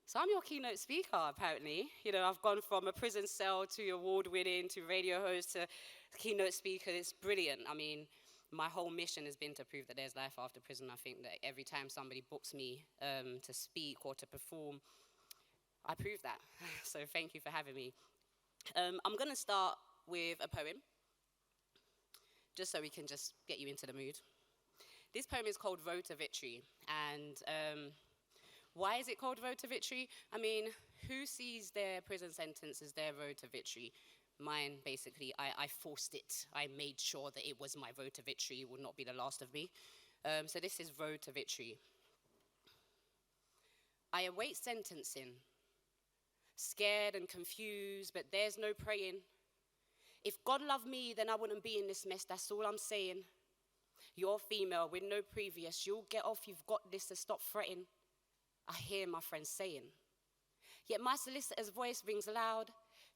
So I'm your keynote speaker, apparently. I've gone from a prison cell to award-winning to radio host to keynote speaker. It's brilliant. I mean, my whole mission has been to prove that there's life after prison. I think that every time somebody books me to speak or to perform, I prove that. So thank you for having me. I'm going to start with a poem, just so we can just get you into the mood. This poem is called Road to Victory, and why is it called Road to Victory? I mean, who sees their prison sentence as their road to victory? Mine, basically, I forced it. I made sure that it was my road to victory. It would not be the last of me. So this is Road to Victory. I await sentencing, scared and confused, but there's no praying. If God loved me, then I wouldn't be in this mess, that's all I'm saying. You're female with no previous, you'll get off, you've got this, to stop fretting. I hear my friends saying. Yet my solicitor's voice rings loud.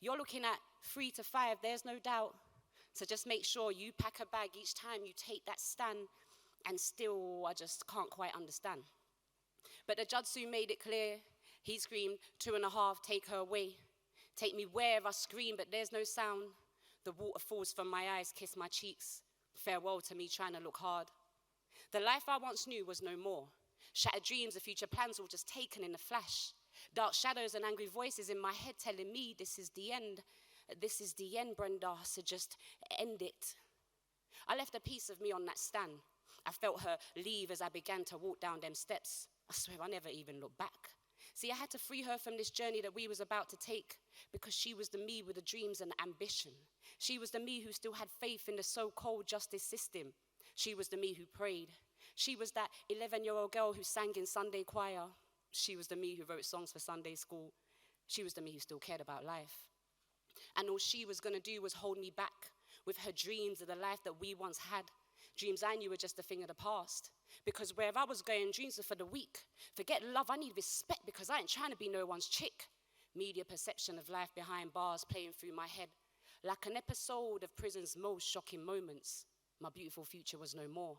You're looking at 3 to 5, there's no doubt. So just make sure you pack a bag each time you take that stand. And still, I just can't quite understand. But the judge soon made it clear. He screamed, 2.5, take her away. Take me wherever I scream, but there's no sound. The water falls from my eyes, kiss my cheeks. Farewell to me trying to look hard. The life I once knew was no more. Shattered dreams of future plans all just taken in a flash. Dark shadows and angry voices in my head telling me this is the end. This is the end, Brenda, so just end it. I left a piece of me on that stand. I felt her leave as I began to walk down them steps. I swear I never even looked back. See, I had to free her from this journey that we was about to take, because she was the me with the dreams and the ambition. She was the me who still had faith in the so-called justice system. She was the me who prayed. She was that 11-year-old girl who sang in Sunday choir. She was the me who wrote songs for Sunday school. She was the me who still cared about life. And all she was going to do was hold me back with her dreams of the life that we once had. Dreams I knew were just a thing of the past. Because wherever I was going, dreams were for the weak. Forget love, I need respect, because I ain't trying to be no one's chick. Media perception of life behind bars playing through my head. Like an episode of prison's most shocking moments. My beautiful future was no more.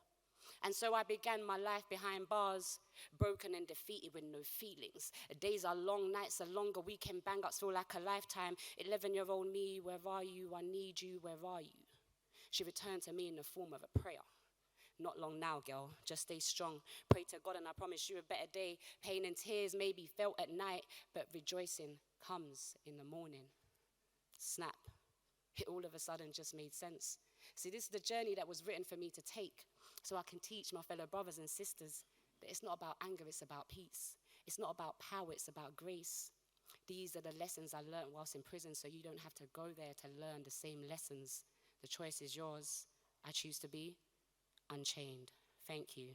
And so I began my life behind bars, broken and defeated with no feelings. Days are long, nights are longer, weekend bang-ups feel like a lifetime. 11-year-old me, where are you? I need you, where are you? She returned to me in the form of a prayer. Not long now, girl, just stay strong. Pray to God and I promise you a better day. Pain and tears may be felt at night, but rejoicing comes in the morning. Snap. It all of a sudden just made sense. See, this is the journey that was written for me to take, so I can teach my fellow brothers and sisters that it's not about anger, it's about peace. It's not about power, it's about grace. These are the lessons I learned whilst in prison, so you don't have to go there to learn the same lessons. The choice is yours. I choose to be unchained. Thank you.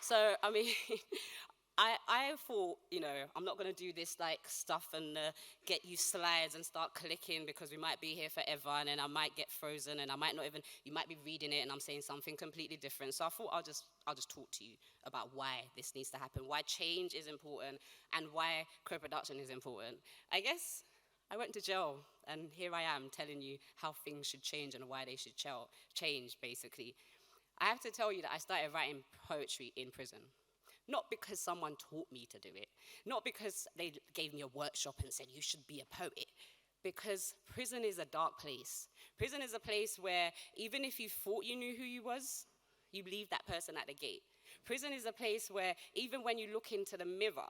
So, I mean, I thought, I'm not going to do this like stuff and get you slides and start clicking, because we might be here forever and then I might get frozen and I might not even, you might be reading it and I'm saying something completely different. So I thought I'll just talk to you about why this needs to happen, why change is important and why co-production is important. I guess I went to jail and here I am telling you how things should change and why they should change, basically. I have to tell you that I started writing poetry in prison. Not because someone taught me to do it. Not because they gave me a workshop and said, you should be a poet. Because prison is a dark place. Prison is a place where even if you thought you knew who you was, you leave that person at the gate. Prison is a place where even when you look into the mirror,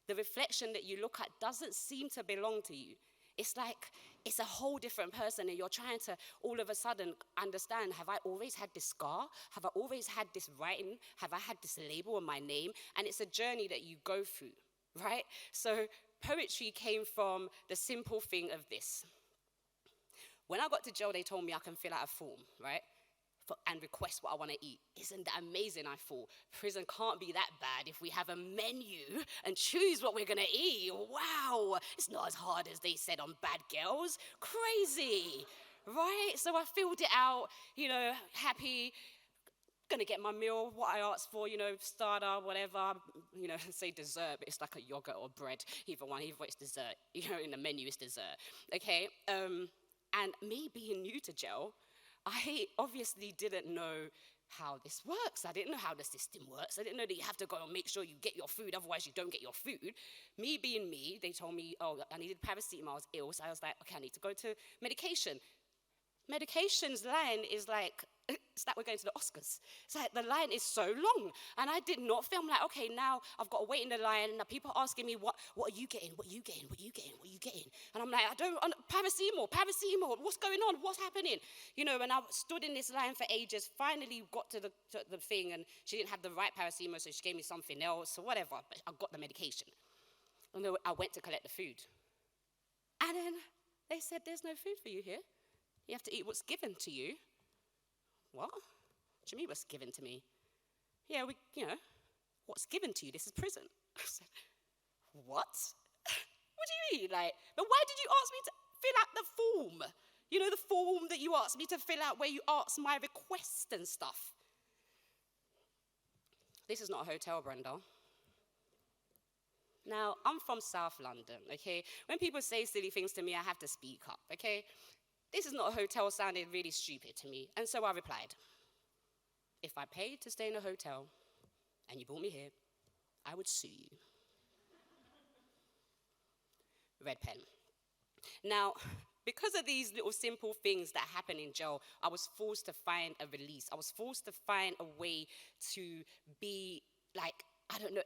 the reflection that you look at doesn't seem to belong to you. It's like it's a whole different person and you're trying to all of a sudden understand, have I always had this scar? Have I always had this writing? Have I had this label on my name? And it's a journey that you go through, right? So poetry came from the simple thing of this. When I got to jail, they told me I can fill out a form, right? And request what I want to eat. Isn't that amazing? I thought, prison can't be that bad if we have a menu and choose what we're going to eat. Wow, it's not as hard as they said on Bad Girls. Crazy, right? So I filled it out, happy, going to get my meal, what I asked for, starter, whatever, say dessert, but it's like a yogurt or bread, either it's dessert, in the menu is dessert, okay? And me being new to jail, I obviously didn't know how this works. I didn't know how the system works. I didn't know that you have to go and make sure you get your food, otherwise you don't get your food. Me being me, they told me, oh, I needed paracetamol, I was ill, so I was like, okay, I need to go to medication. Medication's line is like, it's like we're going to the Oscars. It's like the line is so long. And I did not feel, I'm like, okay, now I've got to wait in the line. And people are asking me, what are you getting? What are you getting? What are you getting? What are you getting? And I'm like, paracetamol, what's going on? What's happening? And I stood in this line for ages, finally got to the thing, and she didn't have the right paracetamol, so she gave me something else or whatever, but I got the medication. And then I went to collect the food. And then they said, there's no food for you here. You have to eat what's given to you. What? What do you mean what's given to me? Yeah, what's given to you? This is prison. I said, what? What do you mean? But why did you ask me to fill out the form? The form that you asked me to fill out where you asked my request and stuff. This is not a hotel, Brenda. Now, I'm from South London, okay? When people say silly things to me, I have to speak up, okay? This is not a hotel sounded really stupid to me. And so I replied, if I paid to stay in a hotel and you brought me here, I would sue you. Red pen. Now, because of these little simple things that happen in jail, I was forced to find a release. I was forced to find a way to be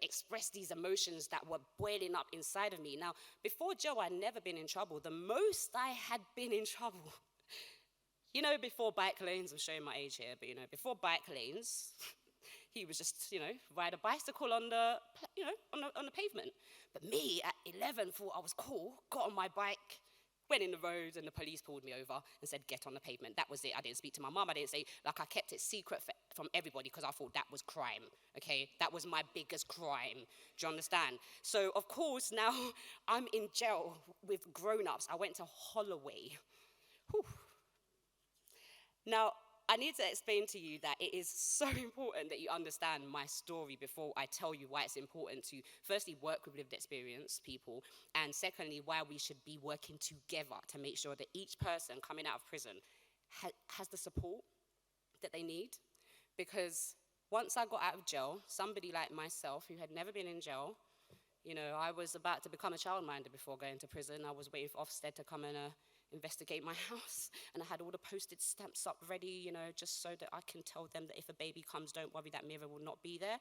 express these emotions that were boiling up inside of me. Now, before jail, I'd never been in trouble. The most I had been in trouble, before bike lanes, I'm showing my age here, but before bike lanes, he was just, ride a bicycle on the pavement. But me, at 11, thought I was cool, got on my bike, went in the road, and the police pulled me over and said, get on the pavement. That was it. I didn't speak to my mum. I didn't say, I kept it secret from everybody because I thought that was crime, okay? That was my biggest crime. Do you understand? So, of course, now I'm in jail with grown-ups. I went to Holloway. Whew. Now, I need to explain to you that it is so important that you understand my story before I tell you why it's important to, firstly, work with lived experience people, and secondly, why we should be working together to make sure that each person coming out of prison has the support that they need. Because once I got out of jail, somebody like myself who had never been in jail, I was about to become a childminder before going to prison. I was waiting for Ofsted to come and investigate my house, and I had all the postage stamps up ready, just so that I can tell them that if a baby comes, don't worry, that mirror will not be there.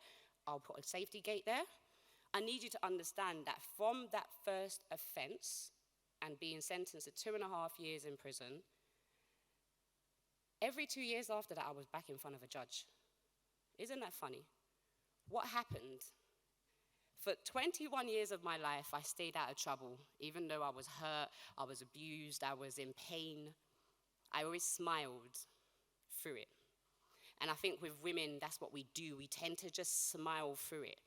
I'll put a safety gate there. I need you to understand that from that first offense and being sentenced to 2.5 years in prison, every 2 years after that, I was back in front of a judge. Isn't that funny? What happened? For 21 years of my life, I stayed out of trouble. Even though I was hurt, I was abused, I was in pain, I always smiled through it. And I think with women, that's what we do. We tend to just smile through it.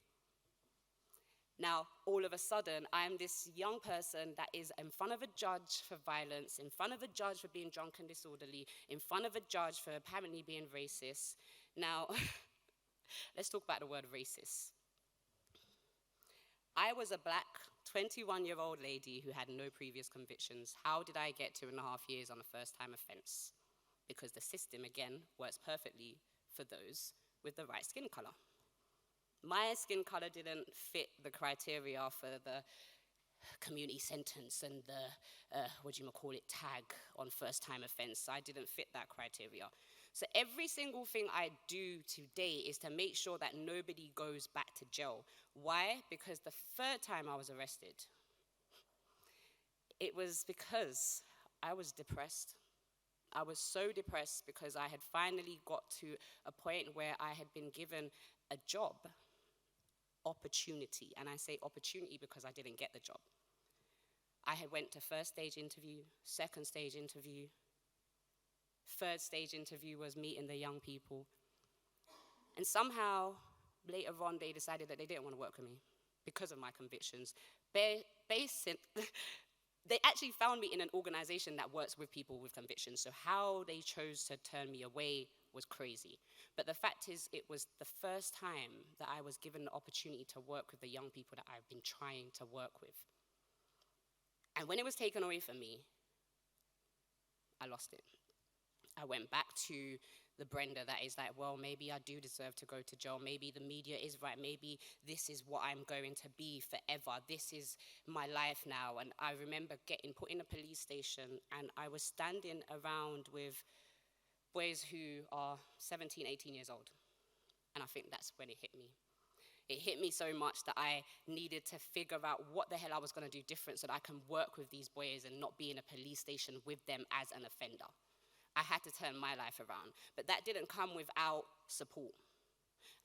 Now, all of a sudden, I'm this young person that is in front of a judge for violence, in front of a judge for being drunk and disorderly, in front of a judge for apparently being racist. Now, let's talk about the word racist. I was a black 21-year-old lady who had no previous convictions. How did I get 2.5 years on a first-time offense? Because the system, again, works perfectly for those with the right skin color. My skin color didn't fit the criteria for the community sentence and the, tag on first-time offense. I didn't fit that criteria. So every single thing I do today is to make sure that nobody goes back to jail. Why? Because the third time I was arrested, it was because I was depressed. I was so depressed because I had finally got to a point where I had been given a job opportunity. And I say opportunity because I didn't get the job. I had went to first stage interview, second stage interview. Third stage interview was meeting the young people. And somehow, later on, they decided that they didn't want to work with me because of my convictions. They actually found me in an organization that works with people with convictions. So how they chose to turn me away was crazy. But the fact is, it was the first time that I was given the opportunity to work with the young people that I've been trying to work with. And when it was taken away from me, I lost it. I went back to the Brenda that is like, well, maybe I do deserve to go to jail. Maybe the media is right. Maybe this is what I'm going to be forever. This is my life now. And I remember getting put in a police station, and I was standing around with boys who are 17, 18 years old. And I think that's when it hit me. It hit me so much that I needed to figure out what the hell I was going to do different so that I can work with these boys and not be in a police station with them as an offender. I had to turn my life around. But that didn't come without support.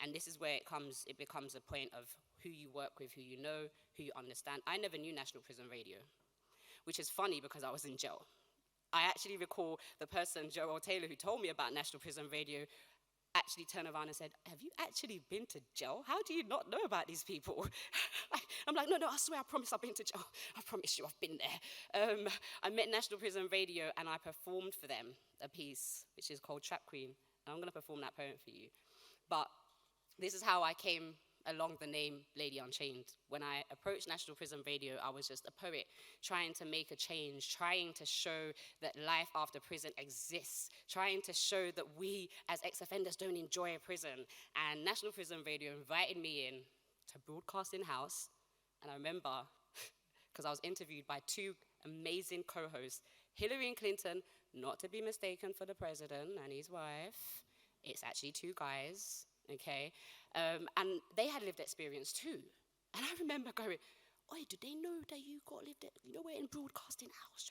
And this is where it becomes a point of who you work with, who you know, who you understand. I never knew National Prison Radio, which is funny because I was in jail. I actually recall the person, Joel Taylor, who told me about National Prison Radio, actually turned around and said, have you actually been to jail? How do you not know about these people? I'm like, no, I swear, I promise I've been to jail. I promise you I've been there. I met National Prison Radio and I performed for them a piece, which is called Trap Queen. And I'm going to perform that poem for you. But this is how I came along the name Lady Unchained. When I approached National Prison Radio, I was just a poet trying to make a change, trying to show that life after prison exists, trying to show that we as ex-offenders don't enjoy a prison. And National Prison Radio invited me in to broadcast in-house. And I remember, because I was interviewed by two amazing co-hosts, Hillary and Clinton, not to be mistaken for the president and his wife. It's actually two guys, okay? And they had lived experience too. And I remember going, oi, do they know that you got lived it? You know, we're in broadcasting house.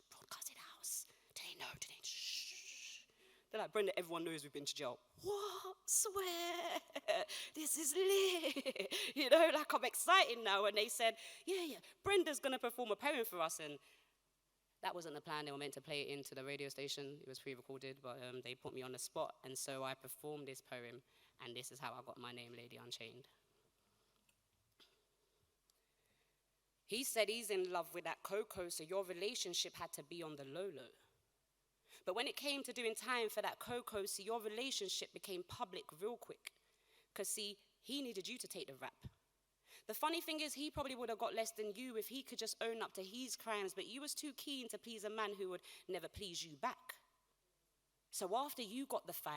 Do they know? Do they? Shh. They're like, Brenda, everyone knows we've been to jail. What? Swear. This is lit. You know, like I'm excited now. And they said, yeah, Brenda's going to perform a poem for us. And that wasn't the plan. They were meant to play it into the radio station. It was pre-recorded, but they put me on the spot. And so I performed this poem. And this is how I got my name, Lady Unchained. He said he's in love with that Coco, so your relationship had to be on the low-low. But when it came to doing time for that Coco, see, your relationship became public real quick. Because, see, he needed you to take the rap. The funny thing is, he probably would have got less than you if he could just own up to his crimes, but you was too keen to please a man who would never please you back. So after you got the 5,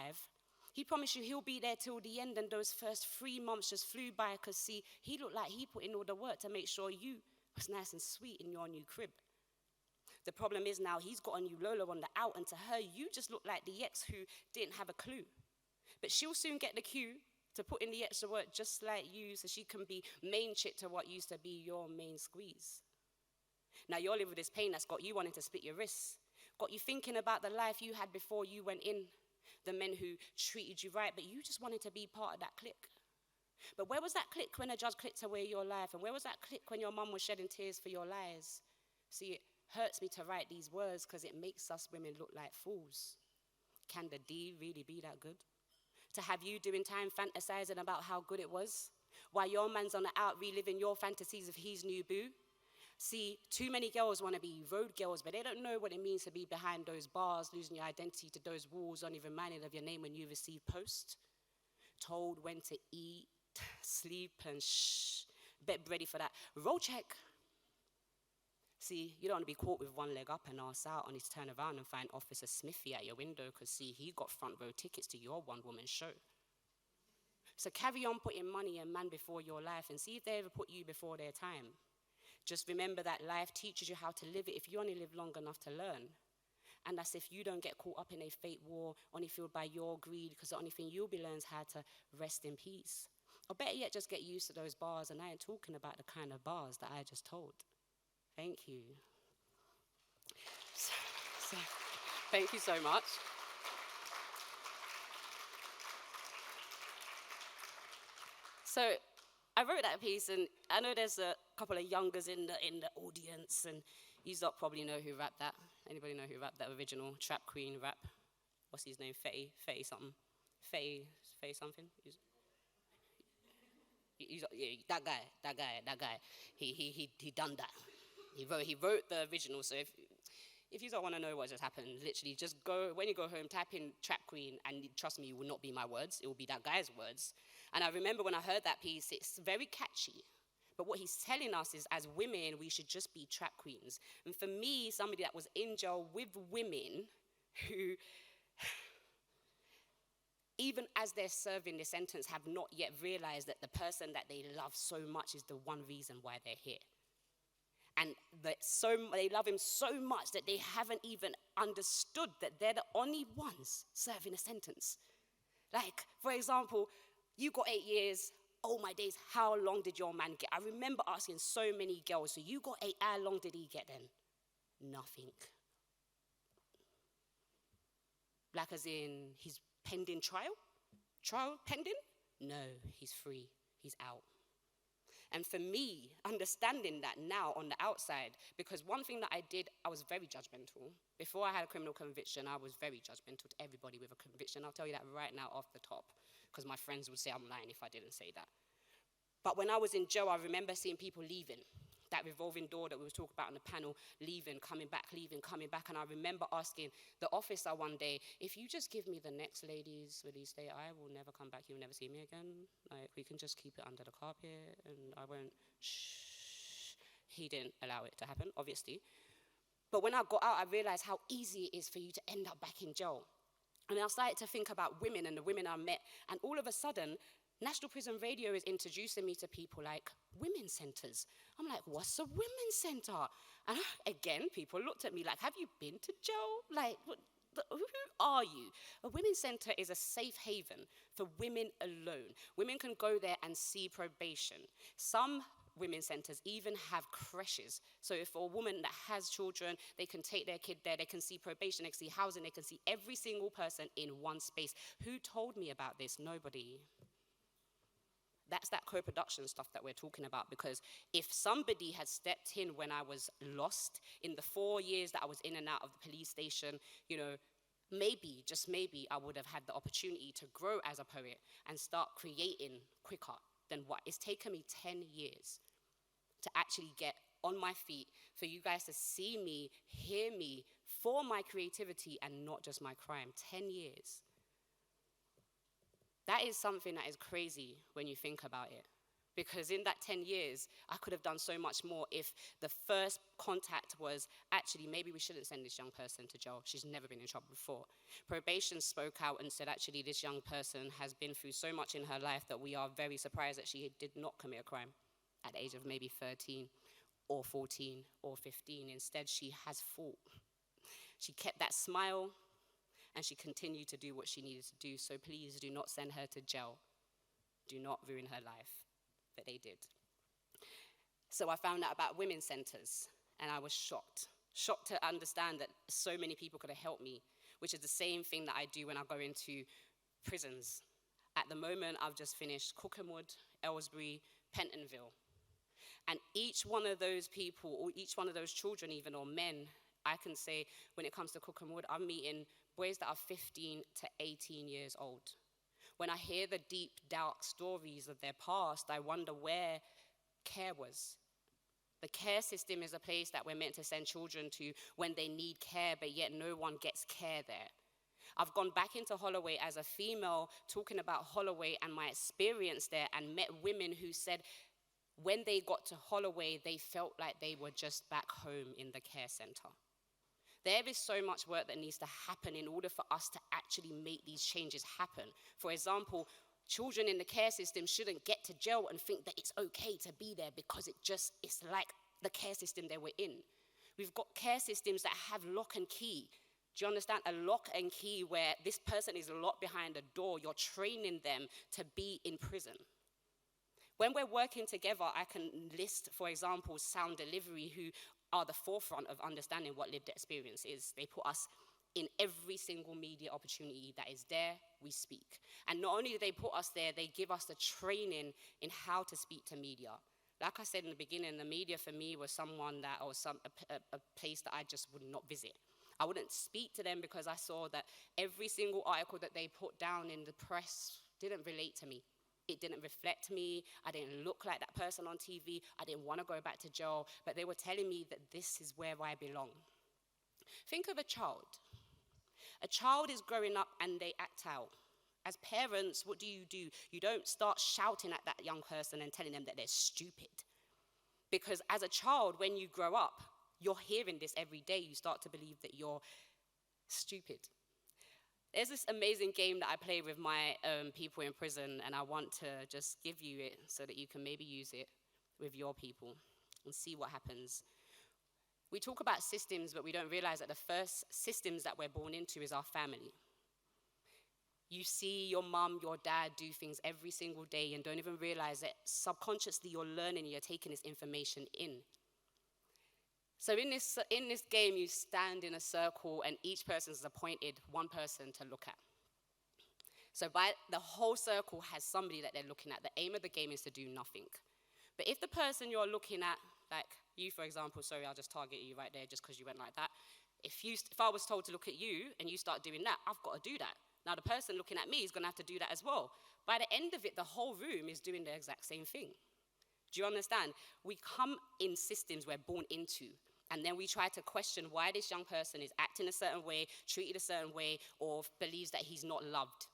he promised you he'll be there till the end, and those first 3 months just flew by because, see, he looked like he put in all the work to make sure you was nice and sweet in your new crib. The problem is now he's got a new Lolo on the out, and to her, you just look like the ex who didn't have a clue. But she'll soon get the cue to put in the extra work just like you so she can be main chick to what used to be your main squeeze. Now you're living with this pain that's got you wanting to split your wrists, got you thinking about the life you had before you went in, the men who treated you right, but you just wanted to be part of that clique. But where was that clique when a judge clicked away your life? And where was that clique when your mum was shedding tears for your lies? See, it hurts me to write these words because it makes us women look like fools. Can the D really be that good? To have you doing time fantasizing about how good it was, while your man's on the out reliving your fantasies of his new boo? See, too many girls want to be road girls, but they don't know what it means to be behind those bars, losing your identity to those walls, only reminded of your name when you receive post. Told when to eat, sleep, and shh. Bet ready for that roll check. See, you don't want to be caught with one leg up and arse out on his turn around and find Officer Smithy at your window because, see, he got front row tickets to your one-woman show. So carry on putting money and man before your life and see if they ever put you before their time. Just remember that life teaches you how to live it if you only live long enough to learn. And that's if you don't get caught up in a fate war only fueled by your greed, because the only thing you'll be learning is how to rest in peace. Or better yet, just get used to those bars, and I ain't talking about the kind of bars that I just told. Thank you. Thank you so much. So I wrote that piece, and I know there's a couple of youngers in the audience, and you lot probably know who rapped that. Anybody know who rapped that original Trap Queen rap? What's his name? Fetty something. Fetty something. Yeah, that guy. He done that. He wrote the original. So if you don't want to know what just happened, literally just go, when you go home, type in Trap Queen, and trust me, it will not be my words. It will be that guy's words. And I remember when I heard that piece, it's very catchy. But what he's telling us is, as women, we should just be trap queens. And for me, somebody that was in jail with women who even as they're serving the sentence, have not yet realized that the person that they love so much is the one reason why they're here. And they love him so much that they haven't even understood that they're the only ones serving a sentence. Like, for example, you got 8 years. Oh my days, how long did your man get? I remember asking so many girls, so you got 8, how long did he get then? Nothing. Like as in, he's pending trial? Trial pending? No, he's free. He's out. And for me, understanding that now on the outside, because one thing that I did, I was very judgmental. Before I had a criminal conviction, I was very judgmental to everybody with a conviction. I'll tell you that right now off the top, because my friends would say I'm lying if I didn't say that. But when I was in jail, I remember seeing people leaving. That revolving door that we were talking about on the panel, leaving, coming back. And I remember asking the officer one day, if you just give me the next lady's release date, I will never come back. You'll never see me again. Like, we can just keep it under the carpet and I won't, shh. He didn't allow it to happen, obviously. But when I got out, I realized how easy it is for you to end up back in jail. And I started to think about women and the women I met. And all of a sudden, National Prison Radio is introducing me to people like women's centers. I'm like, what's a women's center? And again, people looked at me like, have you been to jail? Like, who are you? A women's center is a safe haven for women alone. Women can go there and see probation. Some women's centers even have creches. So if a woman that has children, they can take their kid there, they can see probation, they can see housing, they can see every single person in one space. Who told me about this? Nobody. That's that co-production stuff that we're talking about, because if somebody had stepped in when I was lost, in the 4 years that I was in and out of the police station, maybe, just maybe, I would have had the opportunity to grow as a poet and start creating quicker than what it's taken me 10 years to actually get on my feet, for you guys to see me, hear me, for my creativity and not just my crime. 10 years. That is something that is crazy when you think about it. Because in that 10 years, I could have done so much more if the first contact was, actually, maybe we shouldn't send this young person to jail. She's never been in trouble before. Probation spoke out and said, actually, this young person has been through so much in her life that we are very surprised that she did not commit a crime at the age of maybe 13 or 14 or 15. Instead, she has fought. She kept that smile, and she continued to do what she needed to do. So please do not send her to jail. Do not ruin her life. But they did. So I found out about women's centers, and I was shocked. Shocked to understand that so many people could have helped me, which is the same thing that I do when I go into prisons. At the moment, I've just finished Cookenwood, Aylesbury, Pentonville. And each one of those people, or each one of those children even, or men, I can say, when it comes to Cookenwood, I'm meeting boys that are 15 to 18 years old. When I hear the deep, dark stories of their past, I wonder where care was. The care system is a place that we're meant to send children to when they need care, but yet no one gets care there. I've gone back into Holloway as a female, talking about Holloway and my experience there, and met women who said when they got to Holloway, they felt like they were just back home in the care center. There is so much work that needs to happen in order for us to actually make these changes happen. For example, children in the care system shouldn't get to jail and think that it's okay to be there because it's like the care system they were in. We've got care systems that have lock and key. Do you understand? A lock and key where this person is locked behind a door. You're training them to be in prison. When we're working together, I can list, for example, Sound Delivery, who are the forefront of understanding what lived experience is. They put us in every single media opportunity that is there, we speak. And not only do they put us there, they give us the training in how to speak to media. Like I said in the beginning, the media for me was someone that, or a place that I just would not visit. I wouldn't speak to them because I saw that every single article that they put down in the press didn't relate to me. It didn't reflect me. I didn't look like that person on TV. I didn't want to go back to jail, but they were telling me that this is where I belong. Think of a child. A child is growing up and they act out. As parents, what do? You don't start shouting at that young person and telling them that they're stupid. Because as a child, when you grow up, you're hearing this every day. You start to believe that you're stupid. There's this amazing game that I play with my people in prison, and I want to just give you it so that you can maybe use it with your people and see what happens. We talk about systems, but we don't realize that the first systems that we're born into is our family. You see your mum, your dad do things every single day and don't even realize that subconsciously you're learning and you're taking this information in. So in this game, you stand in a circle and each person is appointed one person to look at. So the whole circle has somebody that they're looking at. The aim of the game is to do nothing. But if the person you're looking at, like you, for example, sorry, I'll just target you right there just because you went like that. If I was told to look at you and you start doing that, I've got to do that. Now the person looking at me is going to have to do that as well. By the end of it, the whole room is doing the exact same thing. Do you understand? We come in systems we're born into, and then we try to question why this young person is acting a certain way, treated a certain way, or believes that he's not loved.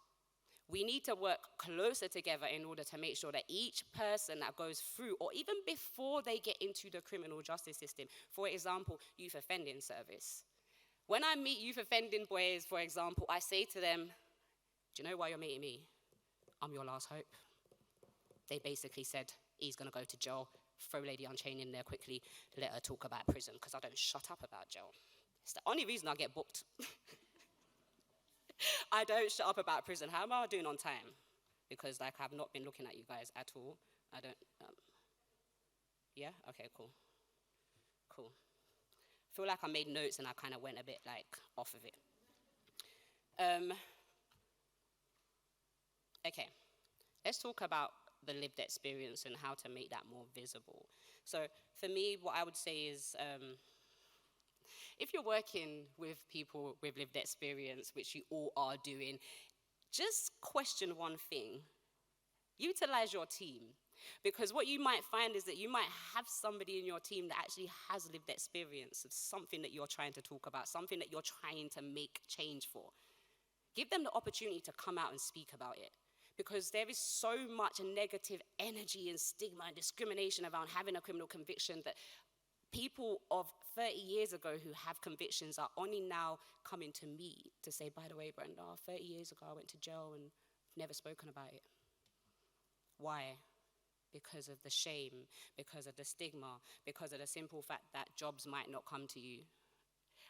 We need to work closer together in order to make sure that each person that goes through, or even before they get into the criminal justice system, for example, youth offending service. When I meet youth offending boys, for example, I say to them, do you know why you're meeting me? I'm your last hope. They basically said, he's going to go to jail. Throw Lady Unchained in there quickly. Let her talk about prison, because I don't shut up about jail. It's the only reason I get booked. I don't shut up about prison. How am I doing on time? Because I've not been looking at you guys at all. I don't, yeah? Okay, cool. Cool. I feel like I made notes and I kind of went a bit off of it. Okay, let's talk about the lived experience and how to make that more visible. So for me, what I would say is, if you're working with people with lived experience, which you all are doing, just question one thing. Utilize your team. Because what you might find is that you might have somebody in your team that actually has lived experience of something that you're trying to talk about, something that you're trying to make change for. Give them the opportunity to come out and speak about it. Because there is so much negative energy and stigma and discrimination around having a criminal conviction that people of 30 years ago who have convictions are only now coming to me to say, by the way, Brenda, 30 years ago I went to jail and never spoken about it. Why? Because of the shame, because of the stigma, because of the simple fact that jobs might not come to you.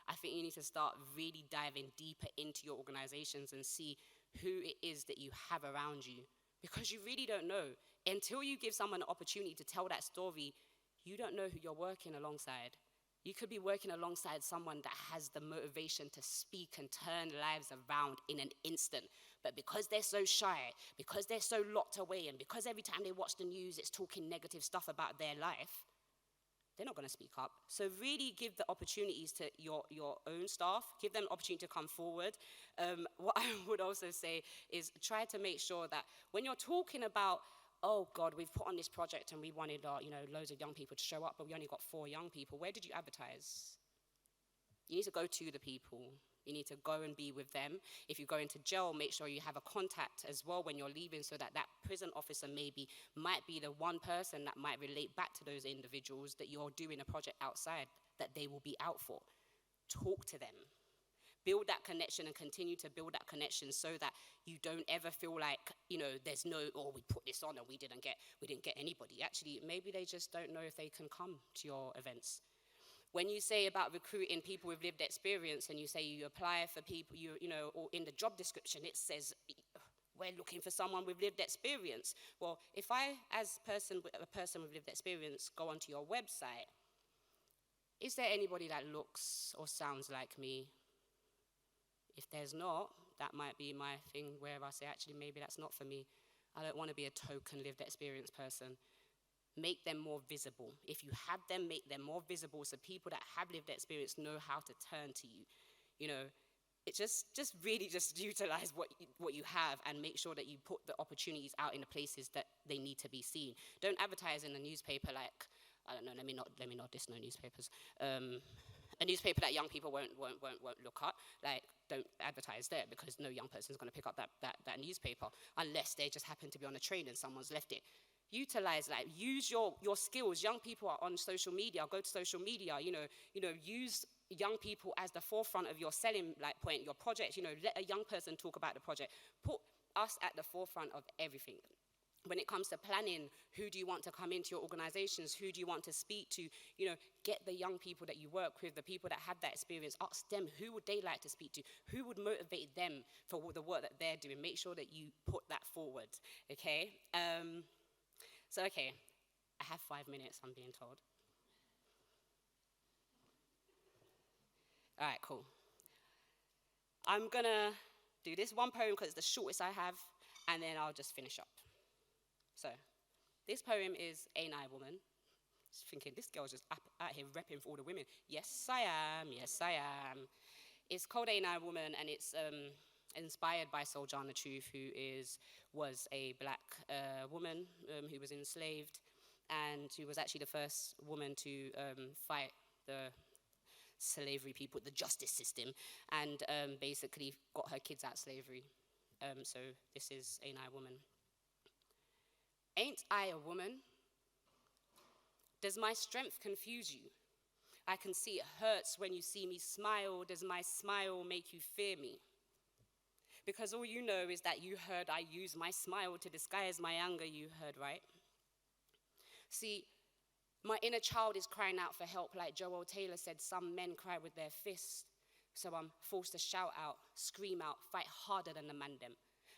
I think you need to start really diving deeper into your organizations and see who it is that you have around you. Because you really don't know. Until you give someone an opportunity to tell that story, you don't know who you're working alongside. You could be working alongside someone that has the motivation to speak and turn lives around in an instant. But because they're so shy, because they're so locked away, and because every time they watch the news, it's talking negative stuff about their life, they're not going to speak up. So really give the opportunities to your own staff. Give them an opportunity to come forward. What I would also say is try to make sure that when you're talking about, oh God, we've put on this project and we wanted loads of young people to show up, but we only got 4 young people. Where did you advertise? You need to go to the people. You need to go and be with them. If you go into jail, make sure you have a contact as well when you're leaving, so that that prison officer maybe might be the one person that might relate back to those individuals that you're doing a project outside that they will be out for. Talk to them. Build that connection and continue to build that connection so that you don't ever feel like, there's no, we put this on and we didn't get anybody. Actually, maybe they just don't know if they can come to your events. When you say about recruiting people with lived experience and you say you apply for people, or in the job description, it says, we're looking for someone with lived experience. Well, if I, as a person with lived experience, go onto your website, is there anybody that looks or sounds like me? If there's not, that might be my thing where I say, actually, maybe that's not for me. I don't want to be a token lived experience person. Make them more visible. If you have them, make them more visible so people that have lived experience know how to turn to you. It just really just utilize what you have and make sure that you put the opportunities out in the places that they need to be seen. Don't advertise in the newspaper like, I don't know, let me not diss no newspapers. A newspaper that young people won't look at, don't advertise there, because no young person's going to pick up that newspaper unless they just happen to be on a train and someone's left it. Utilize use your skills. Young people are on social media. Go to social media. Use young people as the forefront of your selling point, your project. Let a young person talk about the project. Put us at the forefront of everything. When it comes to planning, who do you want to come into your organizations? Who do you want to speak to? Get the young people that you work with, the people that have that experience, ask them who would they like to speak to? Who would motivate them for the work that they're doing? Make sure that you put that forward, okay? Okay, I have 5 minutes, I'm being told. All right, cool. I'm gonna do this one poem because it's the shortest I have, and then I'll just finish up. So, this poem is Ain't I Woman? Just thinking, this girl's just out here repping for all the women. Yes, I am. Yes, I am. It's called Ain't I Woman, and it's inspired by Sojourner Truth, who was a black woman who was enslaved, and who was actually the first woman to fight the slavery people, the justice system, and basically got her kids out of slavery. So this is Ain't I Woman. Ain't I a woman? Does my strength confuse you? I can see it hurts when you see me smile. Does my smile make you fear me? Because all you know is that you heard I use my smile to disguise my anger, you heard, right? See, my inner child is crying out for help, like Joel Taylor said, some men cry with their fists. So I'm forced to shout out, scream out, fight harder than the man them.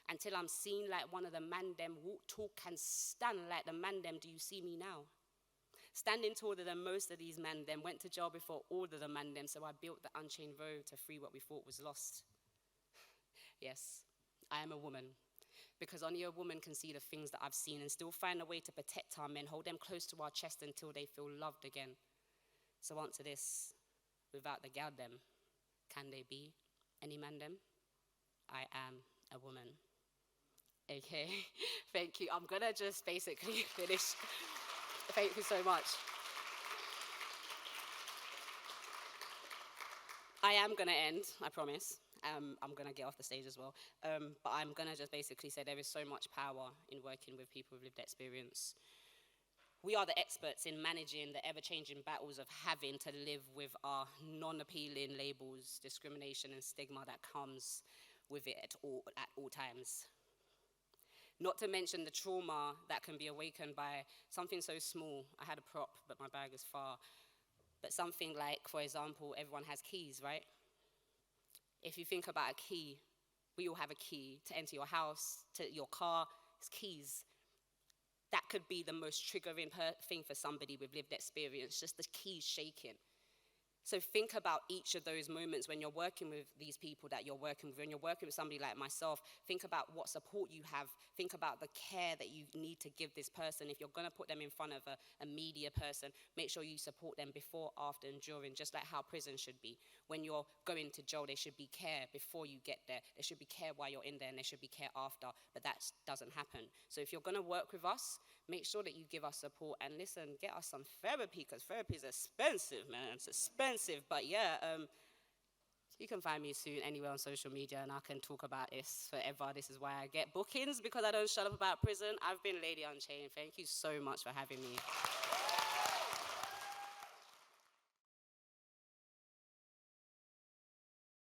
Until I'm seen like one of the man them, walk, talk, and stand like the man them. Do you see me now? Standing taller than most of these man them, went to jail before all of the man them, so I built the unchained road to free what we thought was lost. Yes, I am a woman, because only a woman can see the things that I've seen and still find a way to protect our men, hold them close to our chest until they feel loved again. So answer this, without the gal them, can they be any man them? I am a woman. Okay, thank you. I'm gonna just basically finish. Thank you so much. I am gonna end, I promise. I'm gonna get off the stage as well. But I'm gonna just basically say there is so much power in working with people with lived experience. We are the experts in managing the ever-changing battles of having to live with our non-appealing labels, discrimination and stigma that comes with it at all times. Not to mention the trauma that can be awakened by something so small. I had a prop, but my bag is far. But something like, for example, everyone has keys, right? If you think about a key, we all have a key to enter your house, to your car, it's keys. That could be the most triggering thing for somebody with lived experience, just the keys shaking. So think about each of those moments when you're working with these people that you're working with. When you're working with somebody like myself, think about what support you have. Think about the care that you need to give this person. If you're going to put them in front of a media person, make sure you support them before, after, and during, just like how prison should be. When you're going to jail, there should be care before you get there. There should be care while you're in there, and there should be care after, but that doesn't happen. So if you're going to work with us, make sure that you give us support, and listen, get us some therapy, because therapy is expensive, man. It's expensive, but yeah, you can find me soon anywhere on social media, and I can talk about this forever. This is why I get bookings, because I don't shut up about prison. I've been Lady Unchained. Thank you so much for having me.